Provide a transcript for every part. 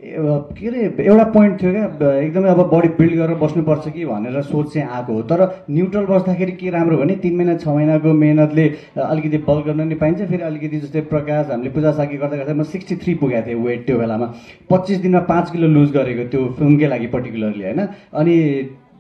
के अरे एउटा पोइन्ट थियो क्या एकदमै अब बडी बिल्ड गरेर बस्नुपर्छ कि भनेर सोच चाहिँ आएको हो। तर न्युट्रल बस्दाखेरि के राम्रो भने 3 महिना 6 महिनाको मेहनतले अलिकति बल गर्न नि पाइन्छ। फेरि अलिकति जस्तै प्रकाश हामीले पूजा साकी गर्दा गर्दा म 63 पुगेको थिएँ वेट त्यो बेलामा। 25 दिनमा 5 किलो लुज गरेको त्यो फिल्मकै लागि पर्टिकुलरली होइन। अनि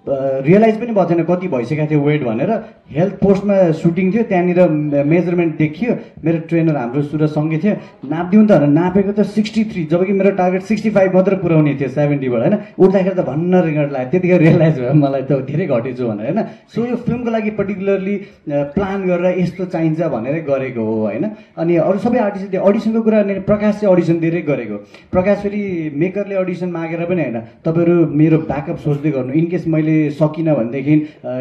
रियलाइज पनि भएको छैन कति भइसकेको थियो वेट भनेर। हेल्थ पोस्टमा सुटिङ थियो, त्यहाँनिर मेजरमेन्ट देखियो। मेरो ट्रेनर हाम्रो सुरजसँगै थियो, नापिदिउँ त भनेर नापेको त 63, जबकि मेरो टार्गेट 65 मात्र पुऱ्याउने थियो 70बाट होइन। उठ्दाखेरि त भन्न रिगर्ट लाग्यो, त्यतिखेर रियलाइज भयो मलाई त धेरै घटेछु भनेर होइन। सो यो फिल्मको लागि पर्टिकुलरली प्लान गरेर यस्तो चाहिन्छ भनेर गरेको हो होइन। अनि अरू सबै आर्टिस्टले अडिसनको कुरा प्रकाश चाहिँ अडिसन दिएरै गरेको। प्रकाश फेरि मेकरले अडिसन मागेर पनि होइन, तपाईँहरू मेरो ब्याकअप सोच्दै गर्नु। इनकेस मैले सकिनँ भनेदेखि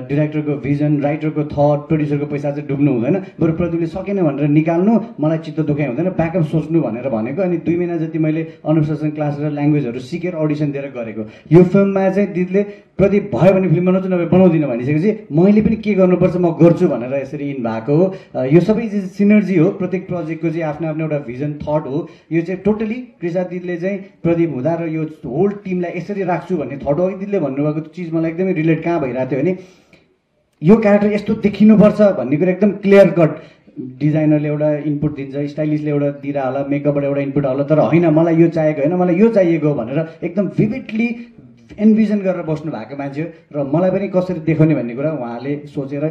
डिरेक्टरको भिजन, राइटरको थट, प्रड्युसरको पैसा चाहिँ डुब्नु हुँदैन। बरु प्रदीपले सकेन भनेर निकाल्नु, मलाई चित्त दुखाइ हुँदैन, ब्याकअप सोच्नु भनेर भनेको। अनि 2 महिना जति मैले अनुशासन क्लास र ल्याङ्ग्वेजहरू सिकेर अडिसन दिएर गरेको। यो फिल्ममा चाहिँ दिदीले प्रदीप भयो भने फिल्म बनाउँछु, नभए बनाउँदिनँ भनिसकेपछि मैले पनि के गर्नुपर्छ म गर्छु भनेर यसरी इन भएको हो। यो सबै सिनर्जी हो, प्रत्येक प्रोजेक्टको चाहिँ आफ्नो आफ्नो एउटा भिजन थट हो। यो चाहिँ टोटली कृषा दिदीले चाहिँ प्रदीप हुँदा र यो होल टिमलाई यसरी राख्छु भन्ने थट हो। दिदीले भन्नुभएको चिज मलाई एकदमै रिलेट कहाँ भइरहेको थियो भने यो क्यारेक्टर यस्तो देखिनुपर्छ भन्ने कुरा एकदम क्लियर कट डिजाइनरले एउटा इनपुट दिन्छ, स्टाइलिस्टले एउटा दिएर होला, मेकअपबाट एउटा इनपुट होला, तर होइन मलाई यो चाहिएको होइन, मलाई यो चाहिएको भनेर एकदम भिभिडली एन्भिजन गरेर बस्नु भएको मान्छे हो। र मलाई पनि कसरी देखाउने भन्ने कुरा उहाँले सोचेर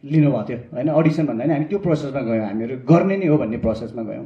लिनुभएको थियो होइन। अडिसन भन्दा नि हामी त्यो प्रोसेसमा गयौँ, हामीहरू गर्ने नै हो भन्ने प्रोसेसमा गयौँ।